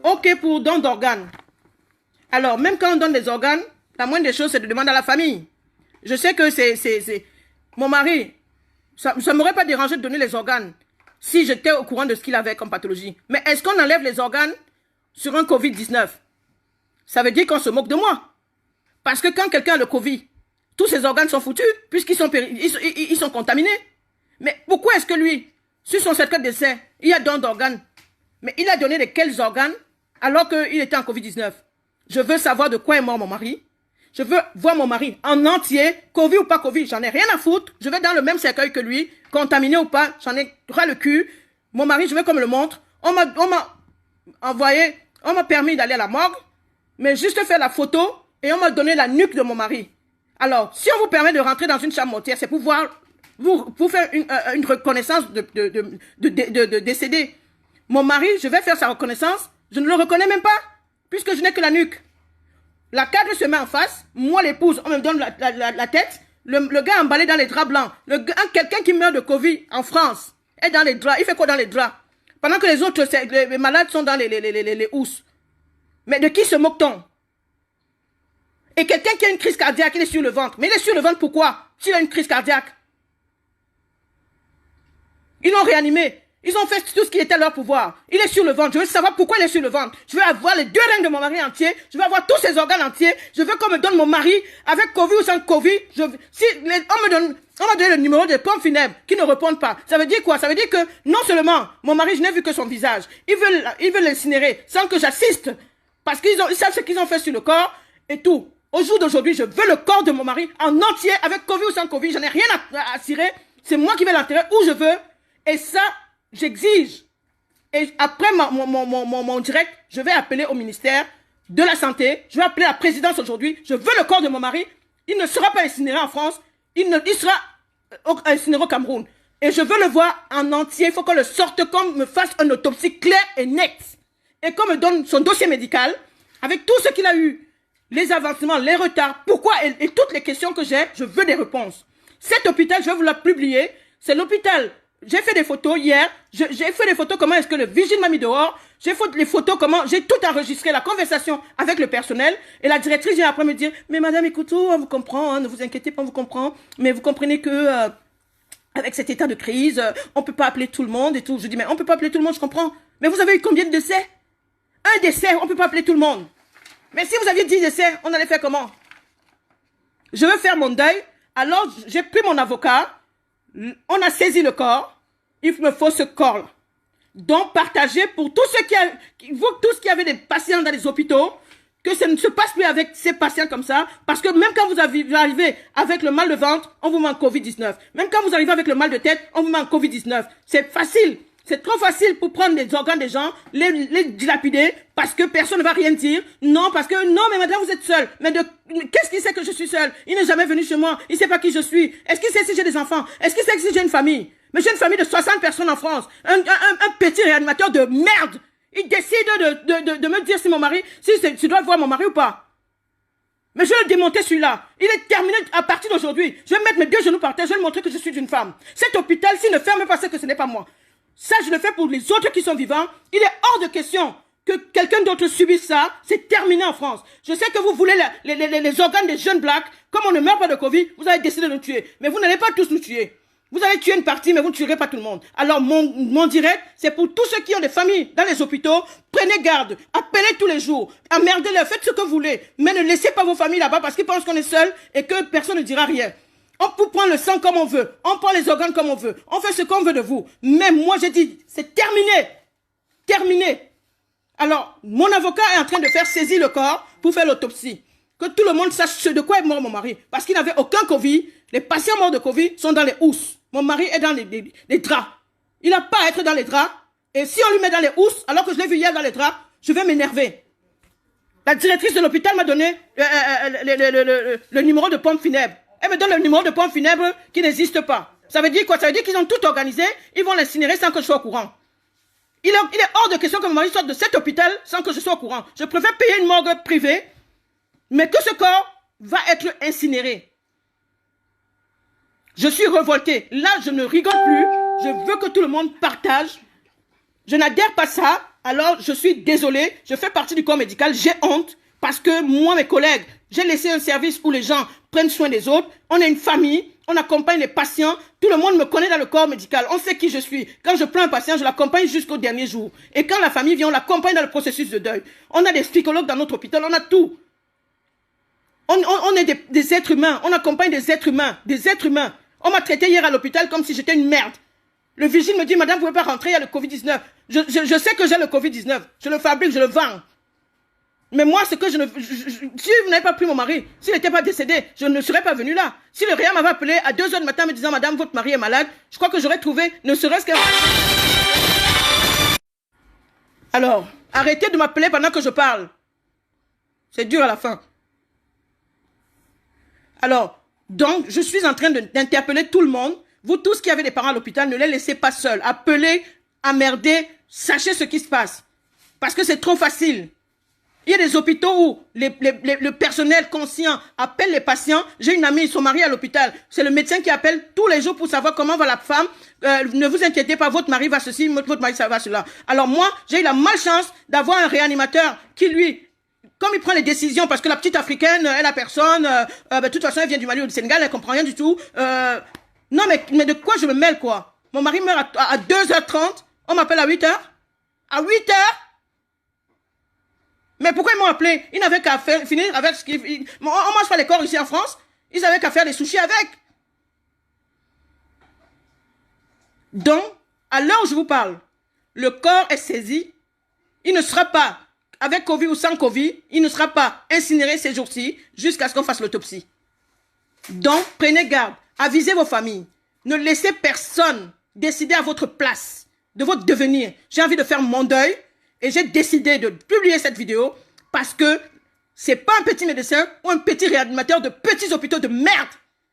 OK pour don d'organes. Alors, même quand on donne des organes, la moindre des choses, c'est de demander à la famille. Je sais que c'est... Mon mari, ça ne m'aurait pas dérangé de donner les organes si j'étais au courant de ce qu'il avait comme pathologie. Mais est-ce qu'on enlève les organes sur un Covid-19? Ça veut dire qu'on se moque de moi. Parce que quand quelqu'un a le Covid, tous ses organes sont foutus, puisqu'ils sont, ils sont contaminés. Mais pourquoi est-ce que lui, sur son certificat de décès, il y a don d'organes? Mais il a donné de quels organes alors qu'il était en Covid-19? Je veux savoir de quoi est mort mon mari. Je veux voir mon mari en entier, Covid ou pas Covid, j'en ai rien à foutre. Je vais dans le même cercueil que lui, contaminé ou pas, j'en ai ras le cul. Mon mari, je veux qu'on me le montre. On m'a envoyé, on m'a permis d'aller à la morgue, mais juste faire la photo et on m'a donné la nuque de mon mari. Alors, si on vous permet de rentrer dans une chambre mortuaire, c'est pour voir, pour faire une reconnaissance de décédé. Mon mari, je vais faire sa reconnaissance, je ne le reconnais même pas, puisque je n'ai que la nuque. La cadre se met en face, moi l'épouse, on me donne la tête, le gars emballé dans les draps blancs, quelqu'un qui meurt de Covid en France, est dans les draps, il fait quoi dans les draps? Pendant que les autres, les malades sont dans les housses. Mais de qui se moque-t-on? Et quelqu'un qui a une crise cardiaque, il est sur le ventre. Mais il est sur le ventre pourquoi? S'il a une crise cardiaque. Ils l'ont réanimé. Ils ont fait tout ce qui était à leur pouvoir. Il est sur le ventre. Je veux savoir pourquoi il est sur le ventre. Je veux avoir les 2 reins de mon mari entier. Je veux avoir tous ses organes entiers. Je veux qu'on me donne mon mari avec Covid ou sans Covid. On m'a donné le numéro des pompes funèbres qui ne répondent pas. Ça veut dire quoi? Ça veut dire que non seulement mon mari, je n'ai vu que son visage. Ils veulent l'incinérer sans que j'assiste. Parce qu'ils savent ce qu'ils ont fait sur le corps et tout. Au jour d'aujourd'hui, je veux le corps de mon mari en entier avec Covid ou sans Covid. Je n'ai rien à cirer. C'est moi qui vais l'enterrer où je veux. Et ça, j'exige. Et après mon direct, je vais appeler au ministère de la Santé. Je vais appeler la présidence aujourd'hui. Je veux le corps de mon mari. Il ne sera pas incinéré en France. Il sera incinéré au Cameroun. Et je veux le voir en entier. Il faut qu'on le sorte, qu'on me fasse une autopsie claire et nette. Et qu'on me donne son dossier médical avec tout ce qu'il a eu. Les avancements, les retards, pourquoi et toutes les questions que j'ai, je veux des réponses. Cet hôpital, je vais vous la publier. C'est l'hôpital. J'ai fait des photos hier. J'ai fait des photos comment est-ce que le vigile m'a mis dehors. J'ai fait les photos comment j'ai tout enregistré, la conversation avec le personnel. Et la directrice vient après me dire, mais madame, écoutez, on vous comprend, hein, ne vous inquiétez pas, on vous comprend. Mais vous comprenez que avec cet état de crise, on peut pas appeler tout le monde et tout. Je dis, mais on peut pas appeler tout le monde, je comprends. Mais vous avez eu combien de décès? Un décès, on peut pas appeler tout le monde. Mais si vous aviez 10 décès, on allait faire comment? Je veux faire mon deuil. Alors, j'ai pris mon avocat. On a saisi le corps. Il me faut ce corps-là. Donc, partagez pour tous ceux qui avaient des patients dans les hôpitaux, que ça ne se passe plus avec ces patients comme ça. Parce que même quand vous arrivez avec le mal de ventre, on vous met en Covid-19. Même quand vous arrivez avec le mal de tête, on vous met en Covid-19. C'est facile. C'est trop facile pour prendre les organes des gens, les dilapider, parce que personne ne va rien dire. Non, parce que, non, mais madame, vous êtes seule. Mais qu'est-ce qu'il sait que je suis seule? Il n'est jamais venu chez moi. Il ne sait pas qui je suis. Est-ce qu'il sait si j'ai des enfants? Est-ce qu'il sait si j'ai une famille? Mais j'ai une famille de 60 personnes en France. Un petit réanimateur de merde. Il décide de me dire si mon mari, si tu dois voir mon mari ou pas. Mais je vais le démonter celui-là. Il est terminé à partir d'aujourd'hui. Je vais mettre mes 2 genoux par terre. Je vais lui montrer que je suis une femme. Cet hôpital, s'il ne ferme pas, c'est que ce n'est pas moi. Ça, je le fais pour les autres qui sont vivants. Il est hors de question que quelqu'un d'autre subisse ça. C'est terminé en France. Je sais que vous voulez les organes des jeunes blacks. Comme on ne meurt pas de Covid, vous avez décidé de nous tuer. Mais vous n'allez pas tous nous tuer. Vous allez tuer une partie, mais vous ne tuerez pas tout le monde. Alors, mon direct, c'est pour tous ceux qui ont des familles dans les hôpitaux. Prenez garde. Appelez tous les jours. Emmerdez-les. Faites ce que vous voulez. Mais ne laissez pas vos familles là-bas parce qu'ils pensent qu'on est seul et que personne ne dira rien. On peut prendre le sang comme on veut. On prend les organes comme on veut. On fait ce qu'on veut de vous. Mais moi, j'ai dit, c'est terminé. Terminé. Alors, mon avocat est en train de faire saisir le corps pour faire l'autopsie. Que tout le monde sache de quoi est mort mon mari. Parce qu'il n'avait aucun Covid. Les patients morts de Covid sont dans les housses. Mon mari est dans les draps. Il n'a pas à être dans les draps. Et si on lui met dans les housses, alors que je l'ai vu hier dans les draps, je vais m'énerver. La directrice de l'hôpital m'a donné le numéro de pompe funèbre. Elle me donne le numéro de pompe funèbre qui n'existe pas. Ça veut dire quoi? Ça veut dire qu'ils ont tout organisé, ils vont l'incinérer sans que je sois au courant. Il est hors de question que mon mari sorte de cet hôpital sans que je sois au courant. Je préfère payer une morgue privée, mais que ce corps va être incinéré. Je suis révoltée. Là, je ne rigole plus. Je veux que tout le monde partage. Je n'adhère pas à ça. Alors, je suis désolée. Je fais partie du corps médical. J'ai honte parce que moi, mes collègues, j'ai laissé un service où les gens prennent soin des autres. On est une famille. On accompagne les patients. Tout le monde me connaît dans le corps médical. On sait qui je suis. Quand je prends un patient, je l'accompagne jusqu'au dernier jour. Et quand la famille vient, on l'accompagne dans le processus de deuil. On a des psychologues dans notre hôpital. On a tout. On est des êtres humains. On accompagne des êtres humains. Des êtres humains. On m'a traité hier à l'hôpital comme si j'étais une merde. Le vigile me dit, madame, vous ne pouvez pas rentrer, il y a le Covid-19. Je sais que j'ai le Covid-19. Je le fabrique, je le vends. Mais moi, ce que je ne... si vous n'avez pas pris mon mari, s'il n'était pas décédé, je ne serais pas venu là. Si le réa m'avait appelé à 2h du matin me disant, madame, votre mari est malade, je crois que j'aurais trouvé, ne serait-ce que... Alors, arrêtez de m'appeler pendant que je parle. C'est dur à la fin. Alors, donc, je suis en train d'interpeller tout le monde. Vous tous qui avez des parents à l'hôpital, ne les laissez pas seuls. Appelez, emmerdez, sachez ce qui se passe. Parce que c'est trop facile. Il y a des hôpitaux où le personnel conscient appelle les patients. J'ai une amie, son mari à l'hôpital. C'est le médecin qui appelle tous les jours pour savoir comment va la femme. Ne vous inquiétez pas, votre mari va ceci, votre mari ça va cela. Alors moi, j'ai eu la malchance d'avoir un réanimateur qui lui... Comme il prend les décisions, parce que la petite africaine, elle a personne, de toute façon elle vient du Mali ou du Sénégal, elle comprend rien du tout. Non mais de quoi je me mêle quoi? Mon mari meurt à 2h30, on m'appelle à 8h. À 8h? Mais pourquoi ils m'ont appelé? Ils n'avaient qu'à finir avec ce qu'ils... On mange pas les corps ici en France. Ils avaient qu'à faire des sushis avec. Donc, à l'heure où je vous parle, le corps est saisi. Il ne sera pas... Avec Covid ou sans Covid, il ne sera pas incinéré ces jours-ci jusqu'à ce qu'on fasse l'autopsie. Donc, prenez garde. Avisez vos familles. Ne laissez personne décider à votre place de votre devenir. J'ai envie de faire mon deuil et j'ai décidé de publier cette vidéo parce que c'est pas un petit médecin ou un petit réanimateur de petits hôpitaux de merde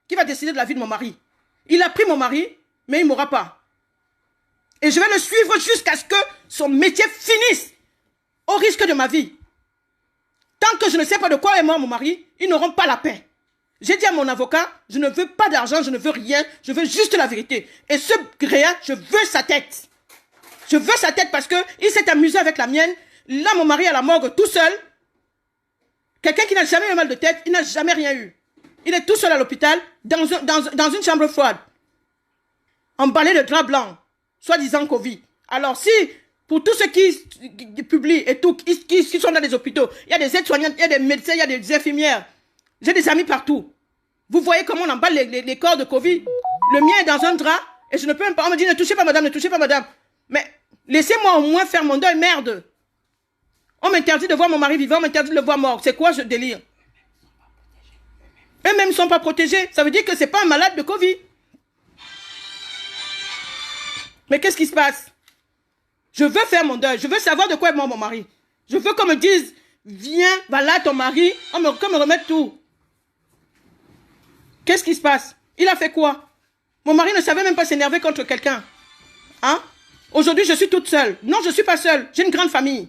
qui va décider de la vie de mon mari. Il a pris mon mari, mais il ne mourra pas. Et je vais le suivre jusqu'à ce que son métier finisse. Au risque de ma vie. Tant que je ne sais pas de quoi est mort mon mari, ils n'auront pas la paix. J'ai dit à mon avocat, je ne veux pas d'argent, je ne veux rien, je veux juste la vérité. Et ce réa, je veux sa tête. Je veux sa tête parce qu'il s'est amusé avec la mienne. Là, mon mari à la morgue tout seul. Quelqu'un qui n'a jamais eu mal de tête, il n'a jamais rien eu. Il est tout seul à l'hôpital, dans une chambre froide. Emballé de drap blanc, soi-disant Covid. Alors si... Pour tous ceux qui publient et tout, qui sont dans des hôpitaux, il y a des aides-soignantes, il y a des médecins, il y a des infirmières. J'ai des amis partout. Vous voyez comment on emballe les corps de Covid. Le mien est dans un drap et je ne peux même pas. On me dit ne touchez pas madame, ne touchez pas madame. Mais laissez-moi au moins faire mon deuil, merde. On m'interdit de voir mon mari vivant, on m'interdit de le voir mort. C'est quoi ce délire? Eux-mêmes ne sont pas protégés. Ça veut dire que ce n'est pas un malade de Covid. Mais qu'est-ce qui se passe? Je veux faire mon deuil. Je veux savoir de quoi est mort mon mari. Je veux qu'on me dise, viens, va là ton mari, qu'on me remette tout. Qu'est-ce qui se passe? Il a fait quoi? Mon mari ne savait même pas s'énerver contre quelqu'un. Hein? Aujourd'hui, je suis toute seule. Non, je ne suis pas seule. J'ai une grande famille.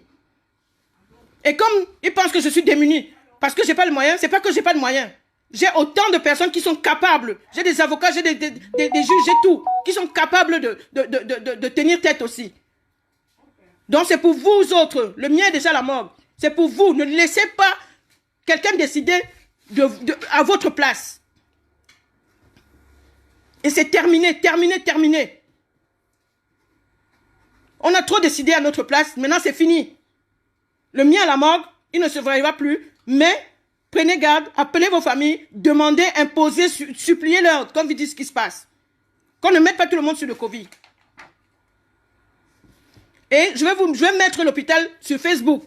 Et comme ils pensent que je suis démunie, parce que je n'ai pas le moyen, c'est pas que je n'ai pas de moyens. J'ai autant de personnes qui sont capables. J'ai des avocats, j'ai des juges, j'ai tout. Qui sont capables de tenir tête aussi. Donc c'est pour vous autres, le mien est déjà à la morgue. C'est pour vous, ne laissez pas quelqu'un décider à votre place. Et c'est terminé, terminé, terminé. On a trop décidé à notre place, maintenant c'est fini. Le mien à la morgue, il ne se verra plus, mais prenez garde, appelez vos familles, demandez, imposez, suppliez-leur, comme vous dites ce qui se passe. Qu'on ne mette pas tout le monde sur le Covid. Et je vais mettre l'hôpital sur Facebook.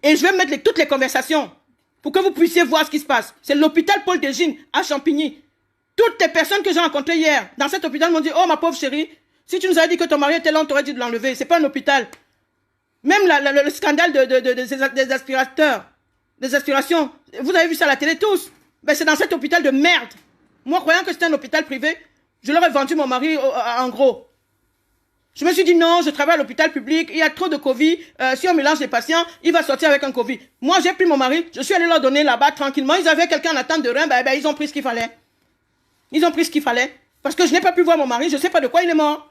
Et je vais mettre toutes les conversations pour que vous puissiez voir ce qui se passe. C'est l'hôpital Paul Desgines à Champigny. Toutes les personnes que j'ai rencontrées hier dans cet hôpital m'ont dit, oh ma pauvre chérie, Si tu nous avais dit que ton mari était là, on t'aurait dit de l'enlever. C'est pas un hôpital. Même le scandale des aspirateurs, des aspirations, vous avez vu ça à la télé tous. Ben, c'est dans cet hôpital de merde. Moi, croyant que c'était un hôpital privé, je leur ai vendu mon mari en gros. Je me suis dit non, je travaille à l'hôpital public, il y a trop de Covid, si on mélange les patients, il va sortir avec un Covid. Moi, j'ai pris mon mari, je suis allé leur donner là-bas tranquillement. Ils avaient quelqu'un en attente de rein, ben, ils ont pris ce qu'il fallait. Ils ont pris ce qu'il fallait. Parce que je n'ai pas pu voir mon mari, je ne sais pas de quoi il est mort.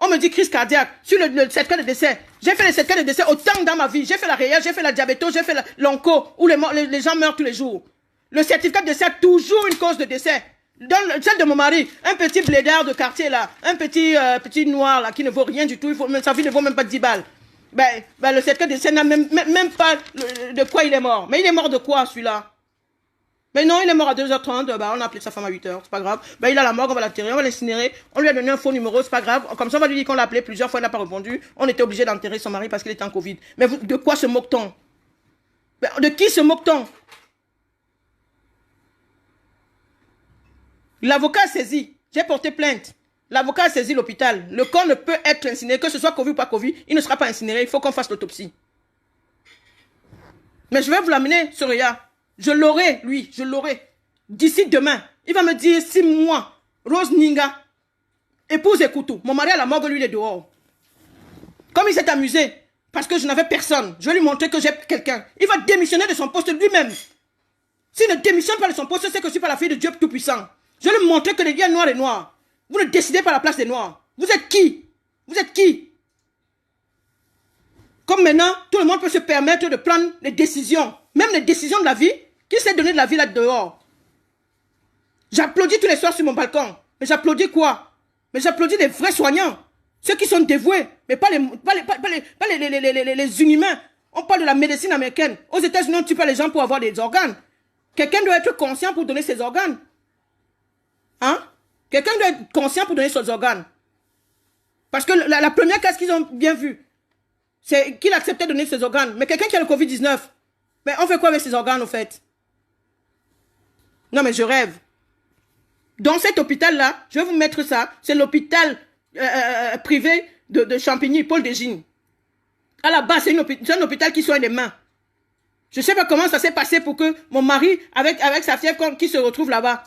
On me dit crise cardiaque sur le certificat de décès. J'ai fait les certificats de décès autant dans ma vie. J'ai fait la réelle, j'ai fait la diabéto, j'ai fait l'onco, où les gens meurent tous les jours. Le certificat de décès a toujours une cause de décès. Dans celle de mon mari, un petit blédard de quartier là, un petit noir là qui ne vaut rien du tout, sa vie ne vaut même pas 10 balles. Ben, le certificat de décès n'a même pas de quoi il est mort. Mais il est mort de quoi celui-là? Mais non, il est mort à 2h30, bah, on a appelé sa femme à 8h, c'est pas grave. Bah, il a la morgue, on va l'enterrer, on va l'incinérer. On lui a donné un faux numéro, c'est pas grave. Comme ça, on va lui dire qu'on l'a appelé plusieurs fois, il n'a pas répondu. On était obligé d'enterrer son mari parce qu'il était en Covid. Mais de quoi se moque-t-on? De qui se moque-t-on? L'avocat a saisi, j'ai porté plainte. L'avocat a saisi l'hôpital. Le corps ne peut être incinéré, que ce soit Covid ou pas Covid, il ne sera pas incinéré, il faut qu'on fasse l'autopsie. Mais je vais vous l'amener, Soraya. Je l'aurai, lui, je l'aurai. D'ici demain, il va me dire 6 mois. Rose Ninga, épouse Ekoutou. Mon mari à la morgue, lui, il est dehors. Comme il s'est amusé, parce que je n'avais personne, je vais lui montrer que j'ai quelqu'un. Il va démissionner de son poste lui-même. S'il ne démissionne pas de son poste, c'est que je ne suis pas la fille de Dieu Tout-Puissant. Je vais lui montrer que les liens noirs et noirs. Vous ne décidez pas à la place des noirs. Vous êtes qui? Vous êtes qui? Comme maintenant, tout le monde peut se permettre de prendre les décisions. Même les décisions de la vie. Qui s'est donné de la vie là dehors? J'applaudis tous les soirs sur mon balcon. Mais j'applaudis quoi? Mais j'applaudis les vrais soignants. Ceux qui sont dévoués. Mais pas les inhumains. On parle de la médecine américaine. Aux États-Unis, on ne tue pas les gens pour avoir des organes. Quelqu'un doit être conscient pour donner ses organes. Hein? Quelqu'un doit être conscient pour donner ses organes. Parce que la première case qu'ils ont bien vue, c'est qu'il acceptait de donner ses organes. Mais quelqu'un qui a le Covid-19, mais on fait quoi avec ses organes, au fait? Non, mais je rêve. Dans cet hôpital-là, je vais vous mettre ça. C'est l'hôpital privé de Champigny, Paul Desgines. À la base, c'est un hôpital qui soigne les mains. Je ne sais pas comment ça s'est passé pour que mon mari, avec sa fièvre, qui se retrouve là-bas.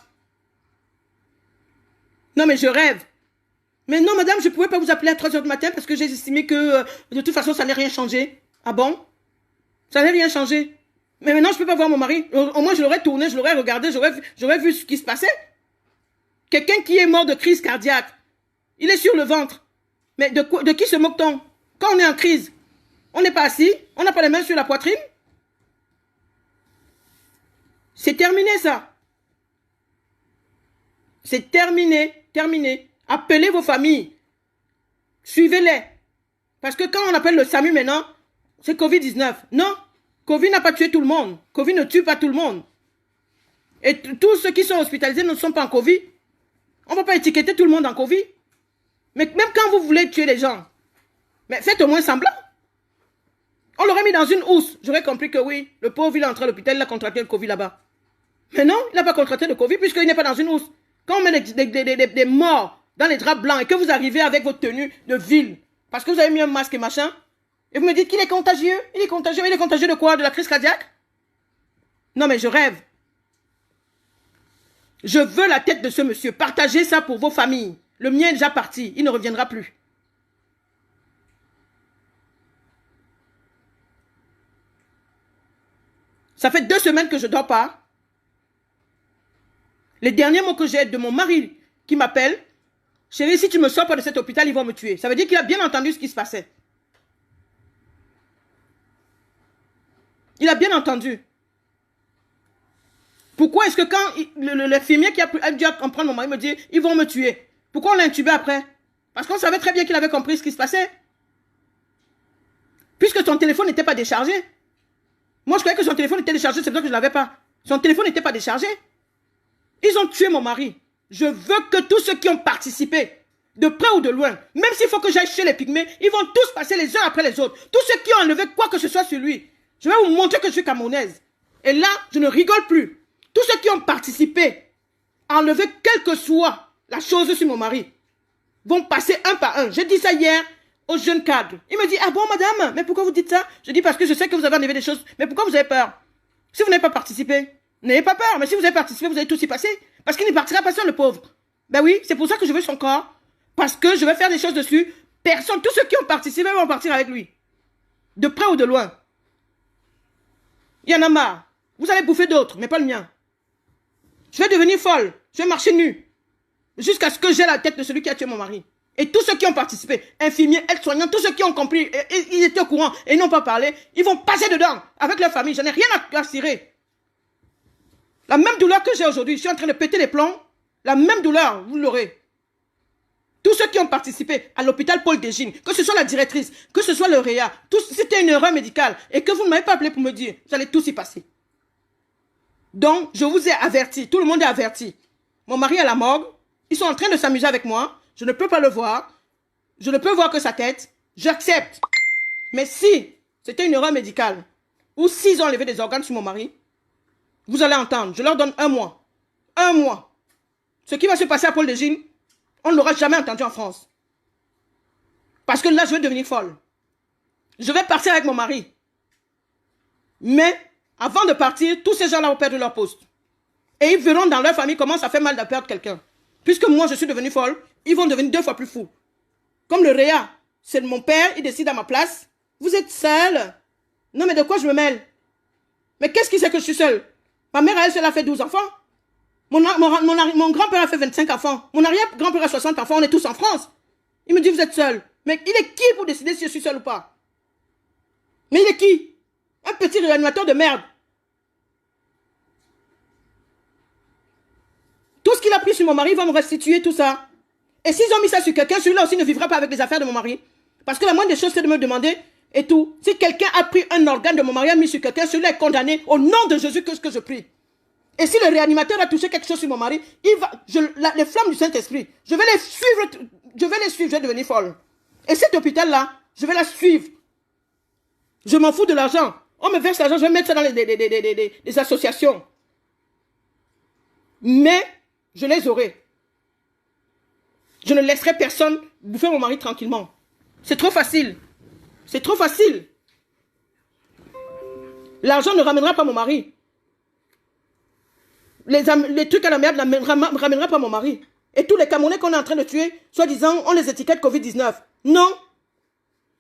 Non, mais je rêve. Mais non, madame, je ne pouvais pas vous appeler à 3h du matin parce que j'ai estimé que de toute façon, ça n'allait rien changer. Ah bon? Ça n'allait rien changer. Mais maintenant, je ne peux pas voir mon mari. Au moins, je l'aurais tourné, je l'aurais regardé, j'aurais vu ce qui se passait. Quelqu'un qui est mort de crise cardiaque, il est sur le ventre. Mais de qui se moque-t-on? Quand on est en crise, on n'est pas assis, on n'a pas les mains sur la poitrine. C'est terminé, ça. C'est terminé, terminé. Appelez vos familles. Suivez-les. Parce que quand on appelle le SAMU maintenant, c'est Covid-19. Non. Covid n'a pas tué tout le monde. Covid ne tue pas tout le monde. Et tous ceux qui sont hospitalisés ne sont pas en Covid. On ne va pas étiqueter tout le monde en Covid. Mais même quand vous voulez tuer les gens, mais faites au moins semblant. On l'aurait mis dans une housse. J'aurais compris que oui, le pauvre, il est entré à l'hôpital, il a contracté le Covid là-bas. Mais non, il n'a pas contracté le Covid puisqu'il n'est pas dans une housse. Quand on met des morts dans les draps blancs et que vous arrivez avec votre tenue de ville, parce que vous avez mis un masque et machin, et vous me dites qu'il est contagieux. Il est contagieux. Mais il est contagieux de quoi? De la crise cardiaque? Non, mais je rêve. Je veux la tête de ce monsieur. Partagez ça pour vos familles. Le mien est déjà parti. Il ne reviendra plus. Ça fait 2 semaines que je ne dors pas. Les derniers mots que j'ai de mon mari qui m'appelle, chérie, si tu me sors pas de cet hôpital, ils vont me tuer. Ça veut dire qu'il a bien entendu ce qui se passait. Il a bien entendu. Pourquoi est-ce que quand l'infirmier qui a dû en prendre mon mari me dit, ils vont me tuer. Pourquoi on l'a intubé après? Parce qu'on savait très bien qu'il avait compris ce qui se passait. Puisque son téléphone n'était pas déchargé. Moi, je croyais que son téléphone était déchargé, c'est pour ça que je ne l'avais pas. Son téléphone n'était pas déchargé. Ils ont tué mon mari. Je veux que tous ceux qui ont participé, de près ou de loin, même s'il faut que j'aille chez les pygmées, ils vont tous passer les uns après les autres. Tous ceux qui ont enlevé quoi que ce soit sur lui. Je vais vous montrer que je suis camerounaise. Et là, je ne rigole plus. Tous ceux qui ont participé à enlever quelle que soit la chose sur mon mari, vont passer un par un. J'ai dit ça hier aux jeunes cadres. Il me dit, ah bon madame, mais pourquoi vous dites ça? Je dis parce que je sais que vous avez enlevé des choses. Mais pourquoi vous avez peur? Si vous n'avez pas participé, n'ayez pas peur. Mais si vous avez participé, vous allez tout s'y passer. Parce qu'il ne partira pas seul, le pauvre. Ben oui, c'est pour ça que je veux son corps. Parce que je vais faire des choses dessus. Personne, tous ceux qui ont participé vont partir avec lui. De près ou de loin. Il y en a marre. Vous allez bouffer d'autres, mais pas le mien. Je vais devenir folle. Je vais marcher nue. Jusqu'à ce que j'ai la tête de celui qui a tué mon mari. Et tous ceux qui ont participé, infirmiers, aides-soignants, tous ceux qui ont compris, ils étaient au courant et n'ont pas parlé, ils vont passer dedans avec leur famille. Je n'ai rien à cirer. La même douleur que j'ai aujourd'hui, je suis en train de péter les plombs. La même douleur, vous l'aurez. Tous ceux qui ont participé à l'hôpital Paul Desgines, que ce soit la directrice, que ce soit le réa, c'était une erreur médicale et que vous ne m'avez pas appelé pour me dire, vous allez tous y passer. Donc, je vous ai averti, tout le monde est averti. Mon mari est à la morgue, ils sont en train de s'amuser avec moi, je ne peux pas le voir, je ne peux voir que sa tête, j'accepte. Mais si c'était une erreur médicale, ou s'ils ont enlevé des organes sur mon mari, vous allez entendre, je leur donne 1 mois. 1 mois. Ce qui va se passer à Paul Desgines, on ne l'aura jamais entendu en France. Parce que là, je vais devenir folle. Je vais partir avec mon mari. Mais, avant de partir, tous ces gens-là vont perdre leur poste. Et ils verront dans leur famille comment ça fait mal de perdre quelqu'un. Puisque moi, je suis devenue folle, ils vont devenir 2 fois plus fous. Comme le réa, c'est mon père, il décide à ma place. Vous êtes seule. Non, mais de quoi je me mêle? Mais qu'est-ce qui c'est que je suis seule? Ma mère, elle a fait 12 enfants. Mon grand-père a fait 25 enfants. Mon arrière-grand-père a 60 enfants. On est tous en France. Il me dit, vous êtes seul. Mais il est qui pour décider si je suis seul ou pas? Mais il est qui? Un petit réanimateur de merde. Tout ce qu'il a pris sur mon mari, il va me restituer tout ça. Et s'ils ont mis ça sur quelqu'un, celui-là aussi ne vivra pas avec les affaires de mon mari. Parce que la moindre des choses, c'est de me demander et tout. Si quelqu'un a pris un organe de mon mari, a mis sur quelqu'un, celui-là est condamné au nom de Jésus que je prie. Et si le réanimateur a touché quelque chose sur mon mari, les flammes du Saint-Esprit, je vais les suivre, je vais devenir folle. Et cet hôpital-là, je vais la suivre. Je m'en fous de l'argent. On me verse l'argent, je vais mettre ça dans les associations. Mais, je les aurai. Je ne laisserai personne bouffer mon mari tranquillement. C'est trop facile. C'est trop facile. L'argent ne ramènera pas mon mari. Les trucs à la merde ne ramènera pas mon mari. Et tous les Camerounais qu'on est en train de tuer, soi-disant, on les étiquette Covid-19. Non.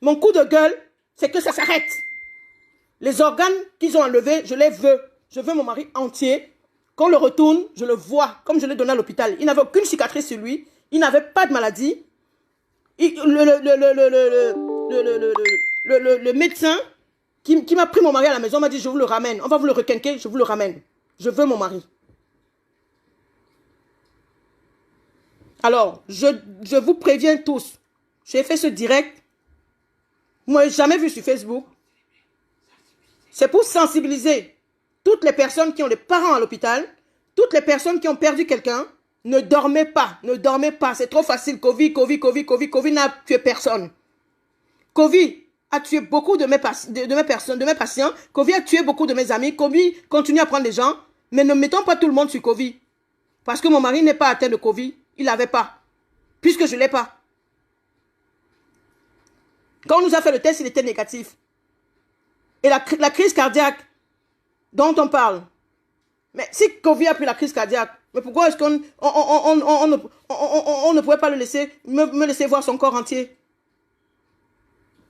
Mon coup de gueule, c'est que ça s'arrête. Les organes qu'ils ont enlevés, je les veux. Je veux mon mari entier. Quand on le retourne, je le vois, comme je l'ai donné à l'hôpital. Il n'avait aucune cicatrice sur lui. Il n'avait pas de maladie. Le médecin qui m'a pris mon mari à la maison m'a dit, je vous le ramène. On va vous le requinquer, je vous le ramène. Je veux mon mari. Alors, je vous préviens tous. J'ai fait ce direct. Moi, jamais vu sur Facebook. C'est pour sensibiliser toutes les personnes qui ont des parents à l'hôpital, toutes les personnes qui ont perdu quelqu'un. Ne dormez pas, ne dormez pas. C'est trop facile. Covid n'a tué personne. Covid a tué beaucoup de mes patients. Covid a tué beaucoup de mes amis. Covid continue à prendre des gens. Mais ne mettons pas tout le monde sur Covid. Parce que mon mari n'est pas atteint de Covid. Il n'avait pas. Puisque je ne l'ai pas. Quand on nous a fait le test, il était négatif. Et la crise cardiaque dont on parle. Mais si Covid a pris la crise cardiaque, mais pourquoi est-ce qu'on ne pouvait pas le laisser, me laisser voir son corps entier?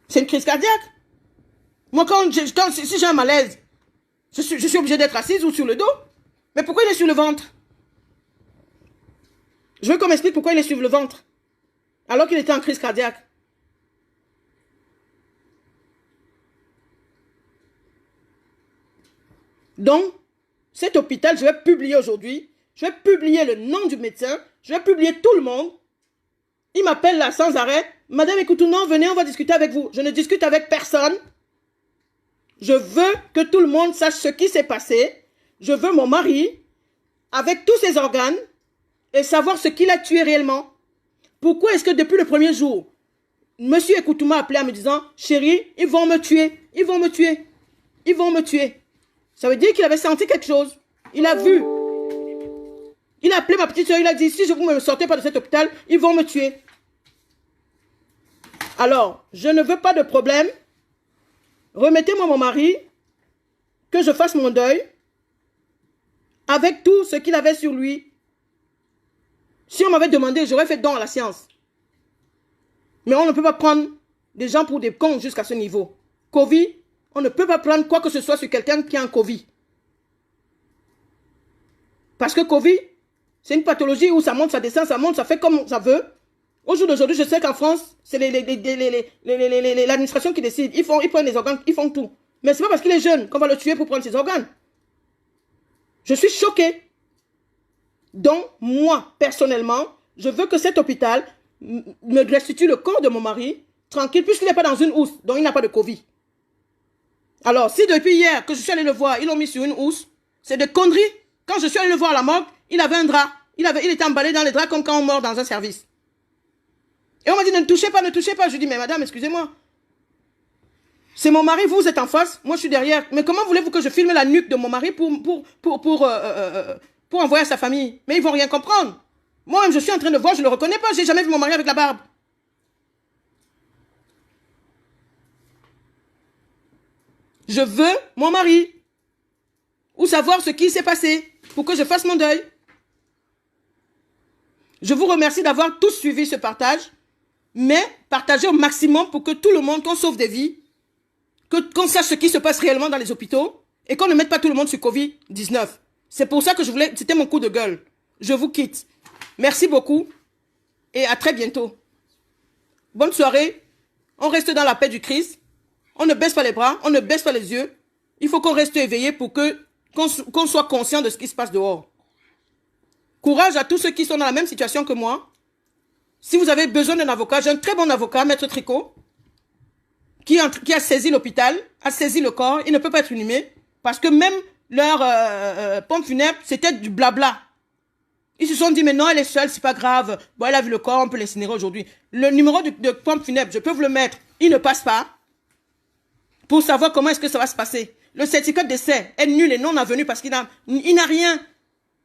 C'est une crise cardiaque. Moi, si j'ai un malaise, je suis obligé d'être assise ou sur le dos. Mais pourquoi il est sur le ventre? Je veux qu'on m'explique pourquoi il est sur le ventre. Alors qu'il était en crise cardiaque. Donc, cet hôpital, je vais publier aujourd'hui. Je vais publier le nom du médecin. Je vais publier tout le monde. Il m'appelle là sans arrêt. Madame Ekoutouna, venez, on va discuter avec vous. Je ne discute avec personne. Je veux que tout le monde sache ce qui s'est passé. Je veux mon mari, avec tous ses organes, et savoir ce qu'il a tué réellement. Pourquoi est-ce que depuis le premier jour, Monsieur Ekoutou m'a appelé en me disant, chérie, ils vont me tuer, ils vont me tuer, ils vont me tuer. Ça veut dire qu'il avait senti quelque chose. Il a vu. Il a appelé ma petite soeur, il a dit, si je vous me sortez pas de cet hôpital, ils vont me tuer. Alors, je ne veux pas de problème. Remettez-moi mon mari, que je fasse mon deuil, avec tout ce qu'il avait sur lui. Si on m'avait demandé, j'aurais fait don à la science. Mais on ne peut pas prendre des gens pour des cons jusqu'à ce niveau. Covid, on ne peut pas prendre quoi que ce soit sur quelqu'un qui a un Covid. Parce que Covid, c'est une pathologie où ça monte, ça descend, ça monte, ça fait comme ça veut. Au jour d'aujourd'hui, je sais qu'en France, c'est l'administration qui décide. Ils prennent les organes, ils font tout. Mais c'est pas parce qu'il est jeune qu'on va le tuer pour prendre ses organes. Je suis choquée. Donc, moi, personnellement, je veux que cet hôpital me restitue le corps de mon mari, tranquille, puisqu'il n'est pas dans une housse, donc il n'a pas de Covid. Alors, si depuis hier que je suis allé le voir, ils l'ont mis sur une housse, c'est des conneries. Quand je suis allé le voir à la morgue, il avait un drap. Il était emballé dans les draps comme quand on meurt dans un service. Et on m'a dit, ne touchez pas, ne touchez pas. Je lui dis, mais madame, excusez-moi. C'est mon mari, vous êtes en face, moi je suis derrière. Mais comment voulez-vous que je filme la nuque de mon mari pour envoyer à sa famille? Mais ils vont rien comprendre. Moi-même, je suis en train de voir, je ne le reconnais pas. J'ai jamais vu mon mari avec la barbe. Je veux mon mari. Ou savoir ce qui s'est passé pour que je fasse mon deuil. Je vous remercie d'avoir tous suivi ce partage. Mais partagez au maximum pour que tout le monde, qu'on sauve des vies, qu'on sache ce qui se passe réellement dans les hôpitaux et qu'on ne mette pas tout le monde sur Covid-19. C'est pour ça que je voulais, c'était mon coup de gueule. Je vous quitte. Merci beaucoup et à très bientôt. Bonne soirée. On reste dans la paix du Christ. On ne baisse pas les bras, on ne baisse pas les yeux. Il faut qu'on reste éveillé pour qu'on soit conscient de ce qui se passe dehors. Courage à tous ceux qui sont dans la même situation que moi. Si vous avez besoin d'un avocat, j'ai un très bon avocat, Maître Tricot, qui a saisi l'hôpital, a saisi le corps. Il ne peut pas être inhumé parce que même leur pompe funèbre, c'était du blabla. Ils se sont dit, mais non, elle est seule, c'est pas grave. Bon, elle a vu le corps, on peut l'incinérer aujourd'hui. Le numéro de pompe funèbre, je peux vous le mettre, il ne passe pas. Pour savoir comment est-ce que ça va se passer. Le certificat de décès est nul et non avenu parce qu'il n'a rien.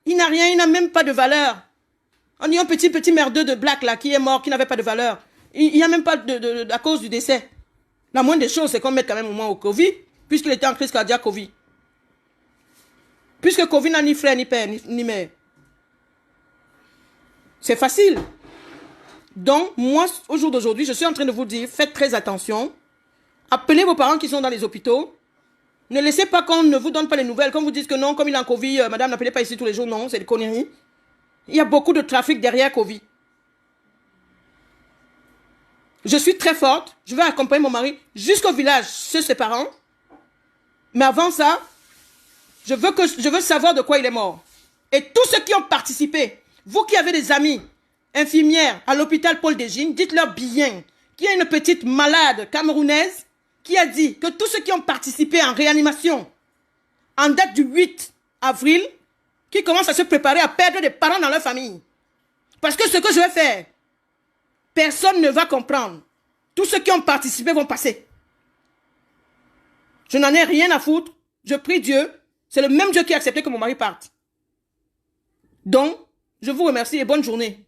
Il n'a rien, il n'a même pas de valeur. On dit un petit merdeux de black là qui est mort, qui n'avait pas de valeur. Il n'y a même pas à cause du décès. La moindre des choses, c'est qu'on mette quand même au moins au Covid, puisqu'il était en crise cardiaque Covid. Puisque Covid n'a ni frère, ni père, ni mère. C'est facile. Donc, moi, au jour d'aujourd'hui, je suis en train de vous dire, faites très attention. Appelez vos parents qui sont dans les hôpitaux. Ne laissez pas qu'on ne vous donne pas les nouvelles. Quand vous dites que non, comme il est en Covid, madame, n'appelez pas ici tous les jours. Non, c'est des conneries. Il y a beaucoup de trafic derrière Covid. Je suis très forte. Je vais accompagner mon mari jusqu'au village chez ses parents. Mais avant ça, je veux savoir de quoi il est mort. Et tous ceux qui ont participé, vous qui avez des amis infirmières à l'hôpital Paul Desgines, dites-leur bien qu'il y a une petite malade camerounaise qui a dit que tous ceux qui ont participé en réanimation en date du 8 avril, qui commencent à se préparer à perdre des parents dans leur famille. Parce que ce que je vais faire, personne ne va comprendre. Tous ceux qui ont participé vont passer. Je n'en ai rien à foutre. Je prie Dieu. C'est le même Dieu qui a accepté que mon mari parte. Donc, je vous remercie et bonne journée.